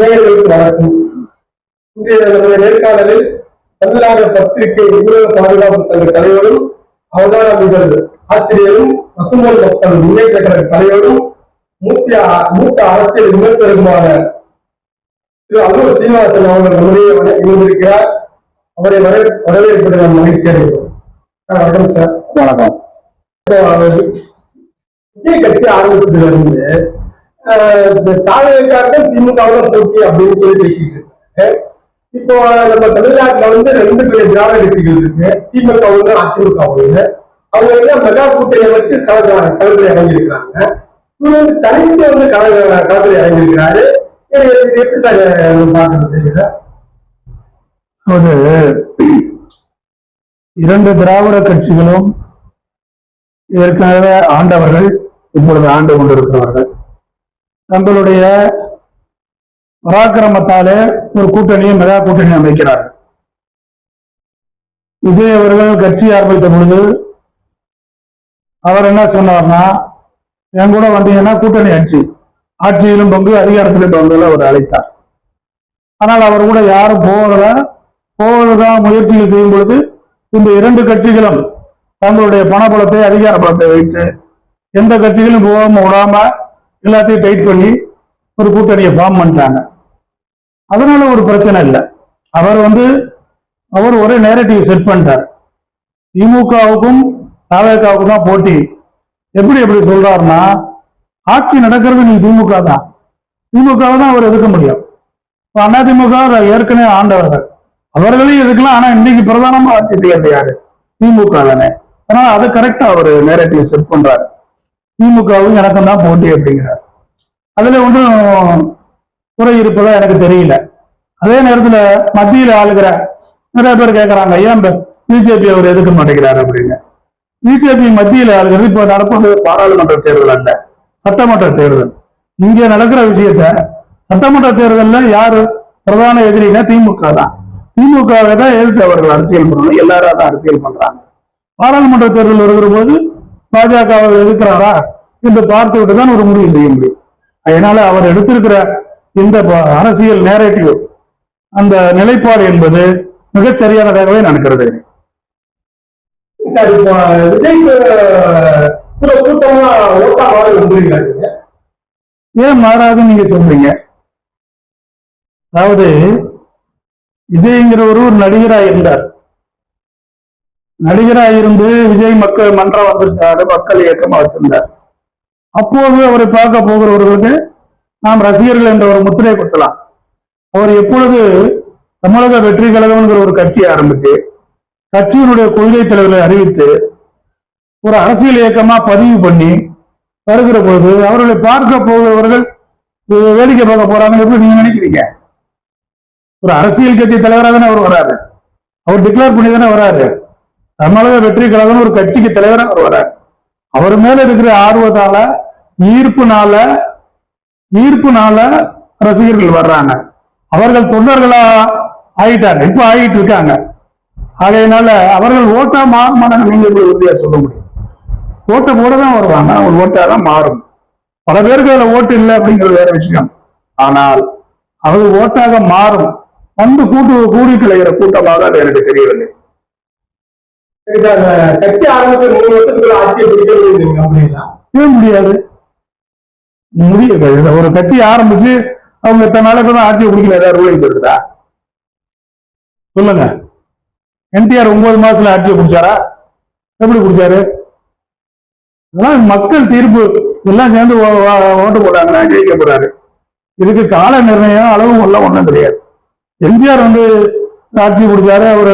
நேயர்களுக்கு வணக்கம். இன்றைய நம்முடைய நேர்காணலில் தமிழ்நாடு பத்திரிகை ஊடக பாதுகாப்பு சங்க தலைவரும் அவதாரமிகள் ஆசிரியரும் பசும்பொன் மக்கள் முன்னேற்ற கழக தலைவரும் மூத்த அரசியல் விமர்சகருமான திரு அல்லூர் சீனிவாசன் அவர்கள் நம்முடைய இணைந்திருக்கிறார். அவரை வரவேற்பதில் நாம் மகிழ்ச்சி அடைகிறோம். வணக்கம் சார். வணக்கம். விஜய் கட்சி ஆரம்பிச்சதுல இருந்து தாவேக்காரர்கள் திமுகவுடன் போட்டி அப்படின்னு சொல்லி பேசிட்டு இருக்காங்க. இப்போ நம்ம தமிழ்நாட்டுல வந்து 2 பெரிய திராவிட கட்சிகள் இருக்கு, திமுக ஒண்ணு அதிமுக ஒண்ணு. அவங்க எல்லாம் மெகா கூட்டணியை வச்சு களத்தில் இறங்கியிருக்கிறாங்க. இவங்க வந்து தனிச்சு வந்து களத்தில் இறங்கியிருக்கிறாரு. இது எப்படி சார் பாக்குறது? அதாவது 2 திராவிட கட்சிகளும் ஏற்கனவே ஆண்டவர்கள், இப்பொழுது ஆண்டு கொண்டிருக்கிறவர்கள் தங்களுடைய பராக்கிரமத்தாலே ஒரு கூட்டணியை மெகா கூட்டணி அமைக்கிறார்கள். விஜய் அவர்கள் கட்சி ஆரம்பித்த பொழுது அவர் என்ன சொன்னார்னா, என் கூட வந்தீங்கன்னா கூட்டணி ஆட்சியிலும் பங்கு அதிகாரத்திலும் பங்குல அவர் அழைத்தார். ஆனால் அவர் கூட யாரும் போவதற்காக முயற்சிகள் செய்யும் பொழுது இந்த 2 கட்சிகளும் தங்களுடைய பணபலத்தை அதிகார பலத்தை வைத்து எந்த கட்சிகளும் போகாம விடாம எல்லாத்தையும் டைட் பண்ணி ஒரு கூட்டணியை ஃபார்ம் பண்ணிட்டாங்க. அதனால ஒரு பிரச்சனை இல்லை. அவர் ஒரே நேரட்டிவ் செட் பண்ணிட்டார். திமுகவுக்கும் தாவேக்காவுக்கும் தான் போட்டி. எப்படி சொல்றாருன்னா, ஆட்சி நடக்கிறது நீ திமுக தான், திமுகவை தான் அவர் எதிர்க்க முடியும். அதிமுக ஏற்கனவே ஆண்டவர்கள், அவர்களையும் எதுக்கலாம். ஆனா இன்னைக்கு பிரதானமா ஆட்சி செய்யறது யாரு? திமுக தானே. அதனால அதை கரெக்டா அவர் நேரட்டிவ் செட் பண்றாரு. திமுகவும் எனக்கும் தான் போட்டி அப்படிங்கிறார். அதுல ஒன்றும் குறை இருப்பதா எனக்கு தெரியல. அதே நேரத்துல மத்தியில ஆளுகிற நிறைய பேர் கேட்கறாங்க, ஏன் பிஜேபி அவர் எதுக்க மாட்டேங்கிறாரு அப்படின்னு. பிஜேபி மத்தியில ஆளுகிறது இப்ப நடப்பது பாராளுமன்ற தேர்தல் அல்ல, சட்டமன்ற தேர்தல். இங்க நடக்கிற விஷயத்த சட்டமன்ற தேர்தல்ல யாரு பிரதான எதிரினா திமுக தான். திமுகவை தான் எதிர்த்து அவர்கள் அரசியல் பண்ணணும், எல்லாரும் தான் அரசியல் பண்றாங்க. பாராளுமன்ற தேர்தல் வருகிற போது பாஜகவை எதிர்க்கிறாரா என்று பார்த்து விட்டுதான் ஒரு முடிவு செய்ய முடியும். அதனால அவர் எடுத்திருக்கிற இந்த அரசியல் நேரட்டிவ், அந்த நிலைப்பாடு என்பது மிகச்சரியானதாகவே நான் கருதுகிறேன். ஏன் மாறாதுன்னு நீங்க சொல்றீங்க? அதாவது விஜய்ங்கிறவரு ஒரு நடிகராக இருந்தார். நடிகராக இருந்து விஜய் மக்கள் மன்றம் வந்துருச்சாரு, மக்கள் இயக்கமா வச்சிருந்தார். அப்போது அவரை பார்க்க போகிறவர்களுக்கு நாம் ரசிகர்கள் என்ற ஒரு முத்திரை குத்தலாம். அவர் எப்பொழுது தமிழக வெற்றி கழகம்ங்கிற ஒரு கட்சியை ஆரம்பிச்சு கட்சியினுடைய கொள்கை தலைவர்களை அறிவித்து ஒரு அரசியல் இயக்கமா பதிவு பண்ணி வருகிற பொழுது அவர்களை பார்க்க போகிறவர்கள் வேடிக்கை பார்க்க போறாங்கன்னு எப்படி நீங்க நினைக்கிறீங்க? ஒரு அரசியல் கட்சி தலைவராக தானே அவர் வராரு, அவர் டிக்ளேர் பண்ணி தானே வராரு. தமிழக வெற்றி கழகம் ஒரு கட்சிக்கு தலைவராக அவர் வராரு. அவர் மேல இருக்கிற ஆர்வத்தால ஈர்ப்புனால ரசிகர்கள் வர்றாங்க. அவர்கள் தொண்டர்களா ஆயிட்டாங்க, இப்ப ஆகிட்டு இருக்காங்க. ஆகையினால அவர்கள் ஓட்டா மாறுமானாங்க. நீங்க எப்படி உறுதியா சொல்ல முடியும்? ஓட்டை போடதான் வருவாங்க, ஒரு ஓட்டாதான் மாறும். பல பேருக்கு அதுல ஓட்டு இல்லை அப்படிங்கிறது வேற விஷயம். ஆனால் அது ஓட்டாக மாறும். வந்து கூடி கலைகிற கூட்டமாக அது எனக்கு தெரியவில்லை. கட்சி ஆரம்பித்து 3 வருஷத்துக்குள்ள ஆட்சியை பிடிக்க முடியாது. ஒரு கட்சி ஆரம்பிச்சு அவங்க இத்தனை நாளைக்கு தான் ஆட்சியை பிடிக்கல, ஏதாவது ரூலிங்ஸ் இருக்குதா சொல்லுங்க? என்டிஆர் 9 மாசத்துல ஆட்சியை பிடிச்சாரா? எப்படி பிடிச்சாரு? அதெல்லாம் மக்கள் தீர்ப்பு எல்லாம் சேர்ந்து ஓட்டு போட்டாங்கன்னா ஜெயிக்க போறாரு. இதுக்கு கால நிர்ணயம் அளவு எல்லாம் ஒண்ணும் கிடையாது. எம்ஜிஆர் ஆட்சி பிடிச்சாரு, அவரு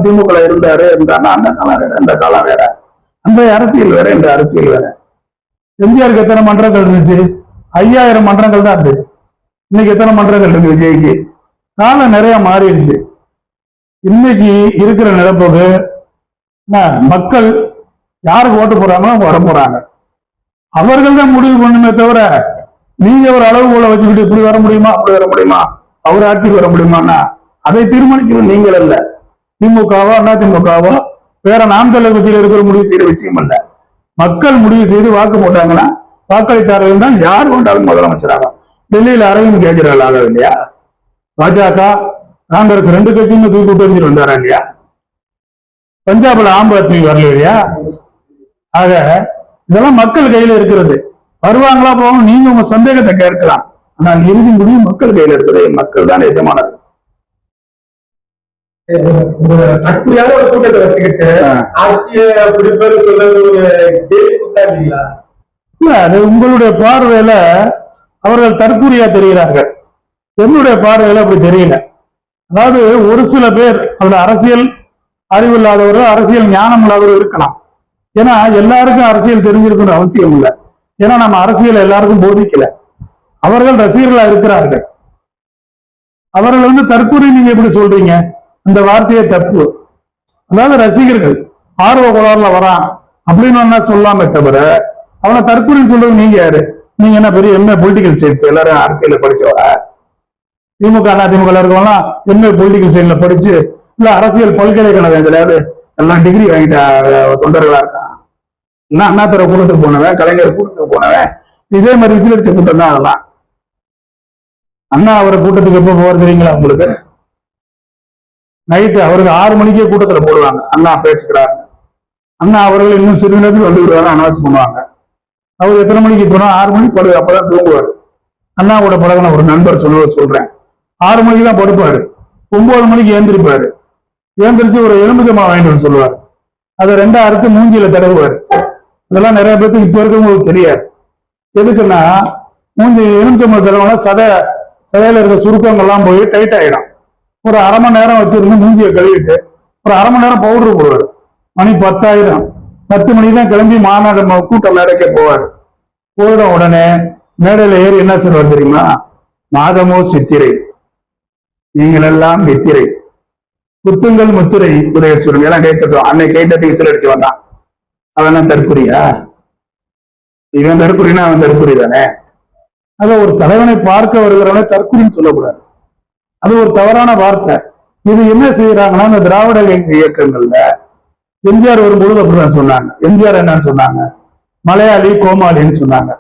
திமுக இருந்தாரு, அந்த காலம் வேற, இந்த காலம் வேற, அந்த அரசியல் வேற, இந்த அரசியல் வேற. எம்ஜிஆருக்கு எத்தனை மன்றங்கள் இருந்துச்சு? 5000 மன்றங்கள் தான் இருந்துச்சு. இன்னைக்கு எத்தனை மன்றங்கள் இருக்கு விஜய்க்கு? காலம் நிறைய மாறிடுச்சு. இன்னைக்கு இருக்கிற நிலப்போக்கு மக்கள் யாருக்கு ஓட்டு போறாங்களோ வர போறாங்க. அவர்கள் தான் முடிவு பண்ணுமே தவிர நீங்க ஒரு அளவுகோலை வச்சுக்கிட்டு இப்படி வர முடியுமா, அப்படி வர முடியுமா, அவர் ஆட்சிக்கு வர முடியுமான்னா அதை தீர்மானிக்கிறது நீங்கள் அல்ல. திமுகவோ அதிமுகவோ வேற நாம் தமிழர் கட்சியில் இருக்கிற முடிவு செய்யற விஷயம் அல்ல. மக்கள் முடிவு செய்து வாக்கு போட்டாங்கன்னா வாக்களித்தார்கள் தான் யார் கொண்டாலும் முதலமைச்சராக. டெல்லியில அரவிந்த் கெஜ்ரிவால் ஆகவே இல்லையா? பாஜக காங்கிரஸ் 2 கட்சியுமே தூக்கி விட்டு எறிஞ்சிட்டு வந்தாரா இல்லையா? பஞ்சாப்ல ஆம் ஆத்மி வரல இல்லையா? ஆக இதெல்லாம் மக்கள் கையில இருக்கிறது. வருவாங்களா போவாங்க, நீங்க உங்க சந்தேகத்தை கேட்கலாம். ஆனால் இறுதி முடிவு மக்கள் கையில இருக்குது. மக்கள் தான் எஜமானர். தற்கொலையான ஒரு கூட்டத்தை வச்சுக்கிட்டு ஆட்சியை பிடிப்பேன்னு சொல்றது ஒரு கேள்வி கூட்டா இல்லைங்களா? இல்ல, அது உங்களுடைய பார்வையில அவர்கள் தற்கூரியா தெரிகிறார்கள். என்னுடைய பார்வையில அப்படி தெரியல. அதாவது ஒரு சில பேர் அதுல அரசியல் அறிவு இல்லாதவர்கள், அரசியல் ஞானம் இல்லாதவர்கள் இருக்கலாம். ஏன்னா எல்லாருக்கும் அரசியல் தெரிஞ்சிருக்கிற அவசியம் இல்லை. ஏன்னா நம்ம அரசியல் எல்லாருக்கும் போதிக்கல. அவர்கள் ரசிகர்களா இருக்கிறார்கள். அவர்கள் தற்கூரி நீங்க எப்படி சொல்றீங்க? அந்த வார்த்தையே தப்பு. அதாவது ரசிகர்கள் ஆர்வ கோளாறுல வரான் அப்படின்னு சொல்லாமே தவிர அவனை தற்கூரின்னு சொல்றது நீங்க யாரு? நீங்க என்ன பெரிய எம்ஏ பொலிட்டிக்கல் சயின்ஸ் எல்லாரும் அரசியல படிச்சவரா? திமுக அதிமுக இருக்கவங்களாம் எம்ஏ பொலிட்டிக்கல் சயின்ஸ்ல படிச்சு இல்ல அரசியல் பல்கலைக்கழகத்திலாவது எல்லாம் டிகிரி வாங்கிட்ட தொண்டர்களா இருக்கான். இல்ல அண்ணாத்துறை கூட்டத்துக்கு போனவன், கலைஞர் கூட்டத்துக்கு போனவன், இதே மாதிரி விசிலடிச்ச கூட்டம் தான் அதெல்லாம். அண்ணா அவரை கூட்டத்துக்கு எப்ப போறது தெரியுங்களா உங்களுக்கு? நைட்டு அவருக்கு 6 மணிக்கே கூட்டத்துல போடுவாங்க. அண்ணா பேசுகிறாரு. அண்ணா அவர்கள் இன்னும் சிறிது நேரத்தில் வந்து விடுவாங்க, அனௌன்ஸ் பண்ணுவாங்க. அவர் எத்தனை மணிக்கு போனா 6 மணிக்கு படுது, அப்பதான் தூங்குவார். அண்ணாவோட பழகின ஒரு நண்பர் சொல்றேன், 6 மணிக்கு தான் படுப்பாரு, 9 மணிக்கு ஏந்திரிப்பாரு. ஏந்திரிச்சு ஒரு எலுமிச்சம்பழம் வாங்கிட்டு வந்து சொல்லுவார். அதை 2 அறுத்து மூஞ்சியில தடவுவார். இதெல்லாம் நிறைய பேருக்கு இப்ப இருக்கவங்களுக்கு தெரியாது. எதுக்குன்னா மூஞ்சி எலுமிச்சம்பழம் தடவுனா சதையில இருக்க சுருக்கங்கள்லாம் போய் டைட் ஆயிடும். ஒரு அரை மணி நேரம் வச்சிருந்து மூஞ்சியை கழுவிட்டு ஒரு அரை மணி நேரம் பவுடர் போடுவார். மணி 10 10 மணிக்கு தான் கிளம்பி மாநாடு கூட்டம் மேடைக்க போவார். போயிட உடனே மேடையில ஏறி என்ன சொல்லுவார் தெரியுமா? மாதமோ சித்திரை, நீங்கள் எல்லாம் நித்திரை, குத்துங்கள் முத்திரை உதயசூரன் எல்லாம் கைத்தட்டும். அன்னைக்கு கைத்தட்டி விசில் அடிச்சு வந்தான். அவன் தற்கொலையா? இவன் தற்கொலைன்னா அவன் தற்கொலை தானே. அத ஒரு தலைவனை பார்க்க வருகிறவனை தற்கொலைன்னு சொல்லக்கூடாது. அது ஒரு தவறான வார்த்தை. இது என்ன செய்யறாங்கன்னா இந்த திராவிட இயக்கங்கள்ல எம்ஜிஆர் வரும்பொழுது அப்படிதான் சொன்னாங்க. எம்ஜிஆர் என்ன சொன்னாங்க? மலையாளி கோமாளின்னு சொன்னாங்க.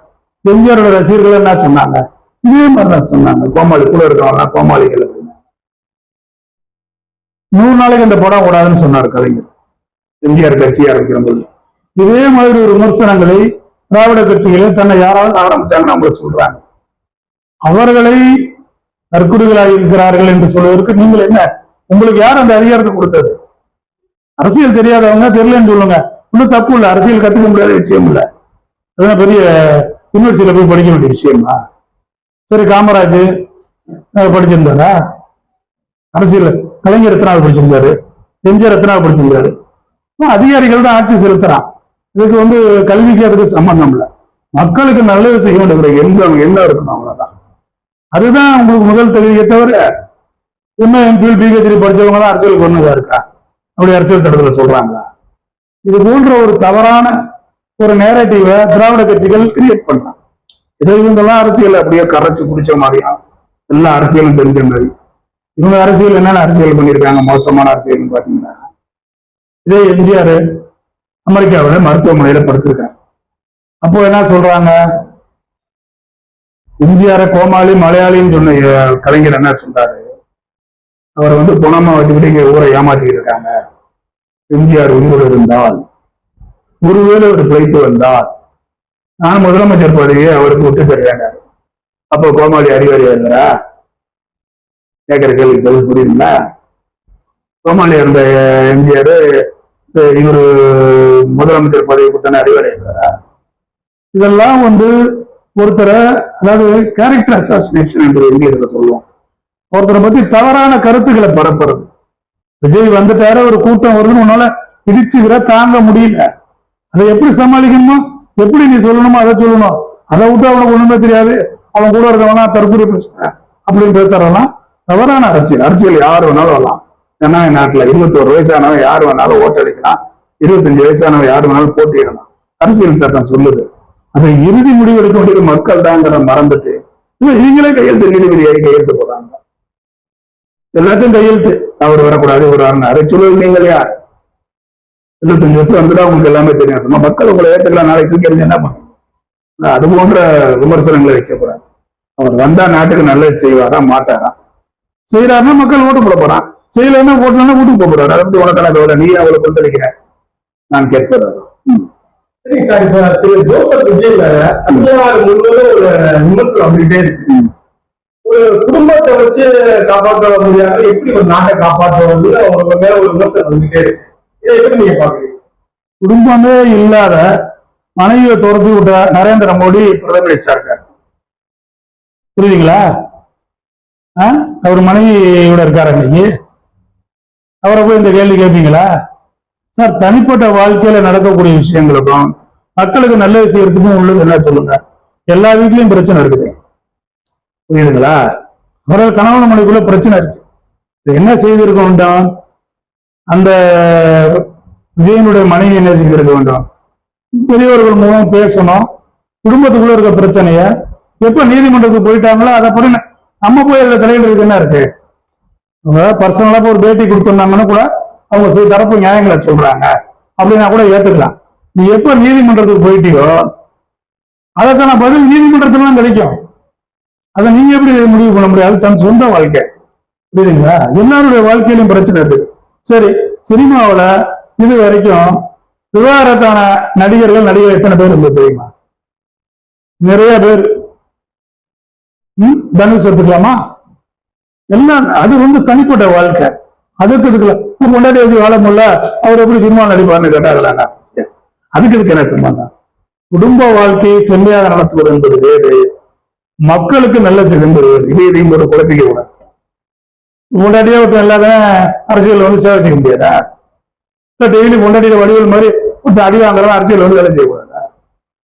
எம்ஜிஆரோட ரசிகர்கள் என்ன சொன்னாங்க? இதே மாதிரிதான் சொன்னாங்க. கோமாளி கூட இருக்கவங்க கோமாளிகள் அப்படின்னு. 100 நாளைக்கு அந்த படம் கூடாதுன்னு சொன்னார் கலைஞர் எம்ஜிஆர் கட்சி ஆரம்பிக்கிற போது. இதே மாதிரி ஒரு விமர்சனங்களை திராவிட கட்சிகளை தன்னை யாராவது ஆரம்பிச்சாங்கன்னு நம்மள சொல்றாங்க. அவர்களை தற்கொலைகளாக இருக்கிறார்கள் என்று சொல்வதற்கு நீங்கள் என்ன, உங்களுக்கு யார் அந்த அதிகாரத்தை கொடுத்தது? அரசியல் தெரியாதவங்க தெரியலன்னு சொல்லுங்க, இன்னும் தப்பு இல்லை. அரசியல் கத்துக்க முடியாத விஷயம் இல்லை. அதெல்லாம் பெரிய யூனிவர்சிட்டியில போய் படிக்க வேண்டிய விஷயமா? சரி, காமராஜ் படிச்சிருந்தாரா அரசியல்? கலைஞர் எத்தனாவது படிச்சிருந்தாரு? எம்ஜிஆர் எத்தனாவது படிச்சிருந்தாரு? அதிகாரிகள் தான் ஆட்சி செலுத்துறான். இதுக்கு கல்விக்கு அதுக்கு சம்பந்தம் இல்லை. மக்களுக்கு நல்லது செய்ய வேண்டிய என்ன இருக்கணும், அவ்வளவுதான். அதுதான் உங்களுக்கு முதல் தகுதியை தவிர எம்ஏ எம்பில் பிஹெச்டி படிச்சவங்க தான் அரசியலுக்கு ஒண்ணுதா இருக்கா? அப்படி அரசியல் சட்டத்துல சொல்றாங்களா? இது போன்ற ஒரு தவறான ஒரு நேரட்டிவை திராவிட கட்சிகள் கிரியேட் பண்றாங்க. இதை இவங்கெல்லாம் அரசியல் அப்படியே கரைச்சு குடிச்ச மாதிரியும் எல்லா அரசியலும் தெரிஞ்ச மாதிரி இவங்க அரசியல் என்னென்ன அரசியல் பண்ணியிருக்காங்க, மோசமான அரசியல் பாத்தீங்கன்னா, இதே எம்ஜிஆர் அமெரிக்காவில் மருத்துவமனையில படுத்திருக்காங்க. அப்போ என்ன சொல்றாங்க? எம்ஜிஆரை கோமாளி மலையாளின்னு சொன்ன கலைஞர் என்ன சொல்றாரு? அவர் பணமா வச்சுக்கிட்டு இங்க ஊரை ஏமாத்திக்கிட்டு இருக்காங்க. எம்ஜிஆர் உயிரோடு இருந்தால், ஒருவேளை அவர் பிழைத்து வந்தால், நான் முதலமைச்சர் பதவியை அவருக்கு விட்டு தருவேன். அப்போ கோமாளி அறிவாளியா இருந்தாரா? கேட்கிற கேள்வி பதில் புரியுதுங்களா? கோமாளி இருந்த எம்ஜிஆர் இவர் முதலமைச்சர் பதவி கொடுத்தானே அறிவாளியா இருந்தாரா? இதெல்லாம் ஒருத்தரை, அதாவது கேரக்டர் அசாசினேஷன் என்று இங்கிலீஷ்ல சொல்லுவோம். ஒருத்தரை பத்தி தவறான கருத்துக்களை பரப்புறது. விஜய் வந்துட்டார ஒரு கூட்டம் வருதுன்னு உன்னால இடிச்சுக்கிற தாங்க முடியல. அதை எப்படி சமாளிக்கணுமோ, எப்படி நீ சொல்லணுமோ அதை சொல்லணும். அதை விட்டு அவனுக்கு ஒண்ணுமே தெரியாது, அவன் கூட இருக்கவனா தற்கொலை பேசுற அப்படின்னு பேசுறதெல்லாம் தவறான அரசியல். அரசியல் யார் வேணாலும் வரலாம். ஏன்னா நாட்டுல 21 வயசானவன் யார் வேணாலும் ஓட்டடிக்கலாம், 25 வயசானவன் யார் வேணாலும் போட்டியிடலாம். அரசியல் சட்டம் சொல்லுது. அதை இறுதி முடிவெடுக்க வேண்டியது மக்கள் தாங்கிறத மறந்துட்டு இவங்களே கையெழுத்து, நீதிபதியாகி கையெழுத்து போடுறாங்க. எல்லாத்தையும் கையெழுத்து, அவர் வரக்கூடாது, ஒரு அதை சொல்லுவது நீங்கள் யார்? 25 வருஷம் வந்துட்டா உங்களுக்கு எல்லாமே தெரியும். மக்கள் உங்களை ஏற்றுக்கலாம், நாளைக்கு தூக்கி எறிஞ்சு என்ன பண்ணுங்க? அது போன்ற விமர்சனங்களை வைக்கக்கூடாது. அவர் வந்தா நாட்டுக்கு நல்லது செய்வாரா மாட்டாரா? செய்யறாருன்னா மக்கள் ஓட்டு போட போறான், செய்யலன்னா ஓட்டுலன்னா வீட்டுக்கு போக போறாரு. அதை பத்தி உனக்கு கணக்கு நீ அவளை கொந்தளிக்கிற நான் கேட்பது அது. சரி சார், இப்ப திரு ஜோசப் விஜய் மேல தமிழ்நாடு முழுவதும் ஒரு விமர்சனம் வந்துகிட்டே இருக்கு. ஒரு குடும்பத்தை வச்சு காப்பாற்ற முடியாத எப்படி ஒரு நாட்டை காப்பாற்றுவது அவங்க மேல ஒரு விமர்சனம் வந்துகிட்டே இருக்கு. இதை எப்படி நீங்க பாக்குறீங்க? குடும்பமே இல்லாத மனைவியை துரத்தி விட்ட நரேந்திர மோடி பிரதம மினிஸ்டரா இருக்காரு. புரியுதுங்களா? அவர் மனைவியோட இருக்காரு இன்னைக்கு. அவரை போய் இந்த கேள்வி கேட்பீங்களா? சார், தனிப்பட்ட வாழ்க்கையில நடக்கக்கூடிய விஷயங்களுக்கும் மக்களுக்கு நல்லது செய்யறதுக்கும் உள்ளது என்ன சொல்லுங்க? எல்லா வீட்லயும் பிரச்சனை இருக்குது. புரியுதுங்களா? அவரோட கணவன் மனைவிக்குள்ள பிரச்சனை இருக்கு. என்ன செய்திருக்க வேண்டும்? அந்த விஜயனுடைய மனைவி என்ன செய்திருக்க வேண்டும்? பெரியவர்கள் மூலம் பேசணும். குடும்பத்துக்குள்ள இருக்க பிரச்சனைய எப்ப நீதிமன்றத்துக்கு போயிட்டாங்களோ அதை படி நம்ம போய் அதுல தலையிடுறதுக்கு என்ன இருக்கு? அவங்க பர்சனலா ஒரு பேட்டி கொடுத்துருந்தாங்கன்னு கூட அவங்க தரப்பு நியாயங்களை சொல்றாங்க அப்படின்னா கூட ஏத்துக்கலாம். நீ எப்ப நீதிமன்றத்துக்கு போயிட்டியோ அதற்கான பதில் நீதிமன்றத்துல தான் கிடைக்கும். அதை நீங்க எப்படி முடிவு பண்ண முடியாது? தன் சொந்த வாழ்க்கை. புரியுதுங்களா? எல்லாருடைய வாழ்க்கையிலும் பிரச்சனை இருக்குது. சரி, சினிமாவில இது வரைக்கும் விவாகரத்தான நடிகர்கள் எத்தனை பேர் இருந்தது தெரியுமா? நிறைய பேர். தனுஷ் எடுத்துக்கலாமா? எல்லாம் அது தனிப்பட்ட வாழ்க்கை. அதுக்கு இதுக்குல கொண்டாடி எப்படி வாழ முடியல, அவர் எப்படி சினிமா நடிப்பார்னு கேட்டாங்க. அதுக்கு இதுக்கு என்ன சம்பந்தம்? குடும்ப வாழ்க்கையை செம்மையாக நடத்துவது என்பது வேறு, மக்களுக்கு நல்ல செய்து என்பது வேறு. இதையும் ஒரு குழப்பிக்க கூடாது. கொண்டாடியே ஒருத்தர் இல்லாத அரசியல் சேவை செய்ய முடியாதா? டெய்லி கொண்டாடிய வடிவல் மாதிரி ஒருத்தர் அடி வாங்குறவன் அரசியல் வேலை செய்யக்கூடாதா?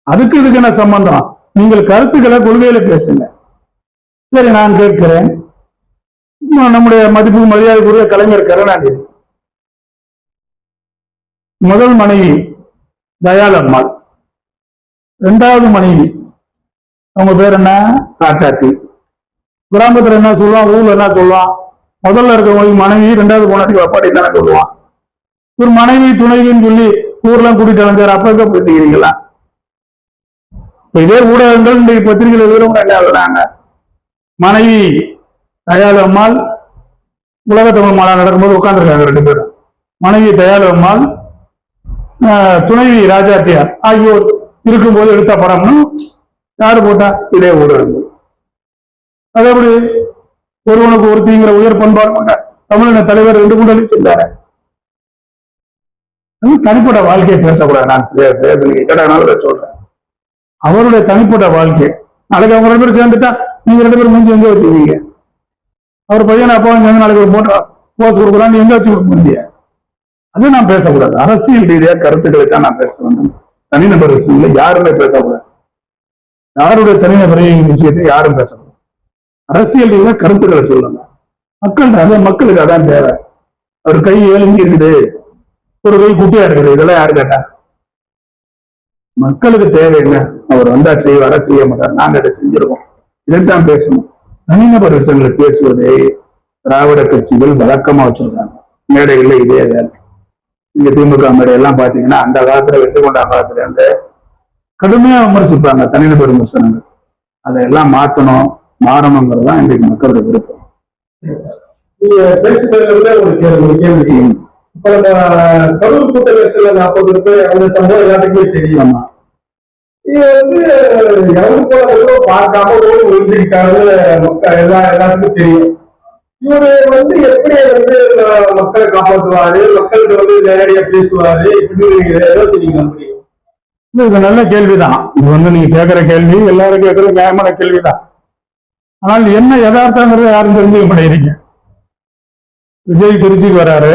அதுக்கு இதுக்கு என்ன சம்பந்தம்? நீங்கள் கருத்துக்களை கொள்கையில பேசுங்க. சரி, நான் கேட்கிறேன், நம்முடைய மதிப்பு மரியாதைக்குரிய கலைஞர் கருணாநிதி முதல் மனைவி தயாள் அம்மாள், இரண்டாவது மனைவி அவங்க பேர் என்ன? ராஜாத்தி. கிராமத்துல என்ன சொல்லுவான், ஊர்ல என்ன சொல்லுவான்? முதல்ல இருக்க மனைவி, இரண்டாவது போனாட்டி அப்பாடி தானே சொல்லுவான். ஒரு மனைவி துணைவின்னு சொல்லி ஊர்லாம் கூட்டிட்டு வந்தார். அப்ப எங்க போயிருந்தீங்களா? இதே ஊடகங்கள் இன்றைக்கு பத்திரிகைகள் எழுதுறவங்க என்ன எழுதுறாங்க? மனைவி தயாளு அம்மாள் உலக தமிழ் மாநாடு நடக்கும்போது உட்கார்ந்துருக்காங்க ரெண்டு பேரும். மனைவி தயாளு அம்மாள், துணைவி ராஜாத்தியார் ஆகியோர் இருக்கும்போது எடுத்த படம்னு யாரு போட்டா? இதே ஊடகங்கள். அது எப்படி ஒருவனுக்கு ஒருத்திங்கிற உயர் பண்பாடு கொண்ட தமிழின தலைவர் 2 கூட்டணி இருந்தாரு. அது தனிப்பட்ட வாழ்க்கையை பேசக்கூடாது. நான் பேசுறேன், சொல்றேன். அவருடைய தனிப்பட்ட வாழ்க்கை. நாளைக்கு அவங்க 2 பேரும் சேர்ந்துட்டா நீங்க 2 பேரும் மூஞ்சி எங்க வச்சுக்குவீங்க? அவர் பையன் அப்பா சேர்ந்து நாளைக்கு ஒரு போட்டோ போஸ்ட் கொடுக்குறான்னு எங்க வச்சு மூஞ்சிய? அது நான் பேசக்கூடாது. அரசியல் ரீதியாக கருத்துக்களை தான் நான் பேச வேண்டும். தனிநபர் விஷயங்களை யாருமே பேசக்கூடாது. யாருடைய தனிநபர் விஷயத்தை யாரும் பேசக்கூடாது. அரசியல் ரீதியாக கருத்துக்களை சொல்லுங்க. மக்களுக்கு அதான் தேவை. ஒரு கை ஏழுங்கி இருக்குது, ஒரு கை குட்டியா இருக்குது, இதெல்லாம் யாரு கேட்டா? மக்களுக்கு தேவை என்ன? அவர் வந்தா செய்வாரா, செய்ய மாட்டார்? நாங்க அதை செஞ்சிருக்கோம். இதைத்தான் பேசணும். தனிநபர் விஷயங்களை பேசுவதை திராவிட கட்சிகள் வழக்கமா வச்சிருக்காங்க. மேடைகள்ல இதே வேலை. நீங்க திமுக மேடையெல்லாம் பாத்தீங்கன்னா அந்த காலத்துல வெற்றி கொண்ட காலத்துல இருந்து கடுமையா விமர்சிப்பாங்க தனிநபர் விமர்சனங்கள். அதையெல்லாம் மாத்தணும், மாறணுங்கிறது தான் இன்றைக்கு மக்களுடைய விருப்பம். நீங்க பேசுறதுல ஒரு கேள்வி. இப்ப நம்ம கரூர் கூட்ட நெரிசல்ல 40 பேர் அந்த சம்பவம் எல்லாத்துக்குமே தெரியும். இது இறந்து போன பார்க்காம ஓடி ஒழிஞ்சுக்கிட்டாருன்னு எல்லாத்துக்கும் தெரியும். இவரு எப்படி மக்களை காப்பாற்றுவாரு, மக்களுக்கு நேரடியா பேசுவாரு, இப்படி நீங்க நம்புறீங்க? இது நல்ல கேள்விதான். இது நீங்க கேட்கிற கேள்வி எல்லாரும் கேட்கிற நியாயமான கேள்விதான். ஆனால் என்ன யதார்த்தங்கிறது யாரும் தெரிஞ்சுக்க மாட்டேங்கிறீங்க. விஜய் திருச்சிக்கு வராரு,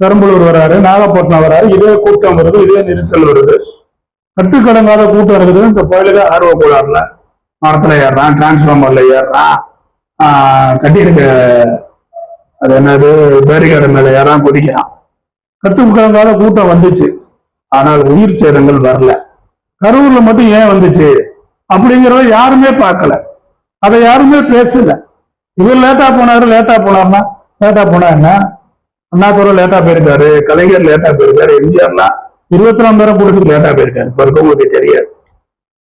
பெரம்பலூர் வராரு, நாகப்பட்டினம் வராரு, இதே கூட்டம் வருது, இதே நெரிசல் வருது. கட்டுக்கடங்காத கூட்டம் இருக்குது. இந்த கோயிலுக்கு ஆர்வ கோளாறுல மரத்துல ஏறுறான், டிரான்ஸ்பார்மர்ல ஏறுறான், கட்டியிருக்க அது என்னது பேரிகார்டு மேல ஏறான், குதிக்கிறான். கட்டுக்கடங்காத கூட்டம் வந்துச்சு. ஆனால் உயிர் சேதங்கள் வரல. கரூர்ல மட்டும் ஏன் வந்துச்சு அப்படிங்கிறத யாருமே பார்க்கல. அதை யாருமே பேசல. இவர் லேட்டா போனாருன்னா லேட்டா போனா என்ன? அண்ணாதுரை லேட்டா போயிருக்காரு, கலைஞர் லேட்டா போயிருக்காரு, எம்ஜிஆர்லாம் 24 பேரும் கூட்டத்துக்கு லேட்டா போயிருக்காரு. இப்ப இருக்கவங்களுக்கு தெரியாது.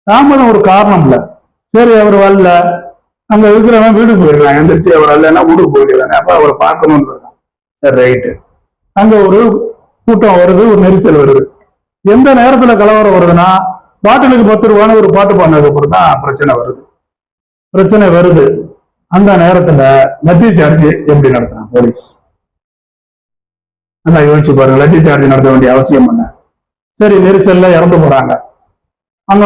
தாமதம் ஒரு காரணம் இல்ல. சரி அவர் வரல, அங்க இருக்கிறவன் வீட்டுக்கு போயிருக்கான், எந்திரிச்சு அவர் வரலன்னா வீட்டுக்கு போயிட்டு அப்ப அவரை பார்க்கணும்னு இருக்கான். சரி ரைட்டு. அங்க ஒரு கூட்டம் வருது, ஒரு நெரிசல் வருது. எந்த நேரத்துல கலவரம் வருதுன்னா பாட்டிலுக்கு 10 ரூபான்னு ஒரு பாட்டு பாடினதுக்கு அப்புறம் தான் பிரச்சனை வருது. அந்த நேரத்துல லத்தி சார்ஜ் எப்படி நடத்துறான் போலீஸ்? அதான் யோசிச்சு பாருங்க, லத்தி சார்ஜ் நடத்த வேண்டிய அவசியம் என்ன? சரி, நெரிசல்ல இறந்து போறாங்க. அங்க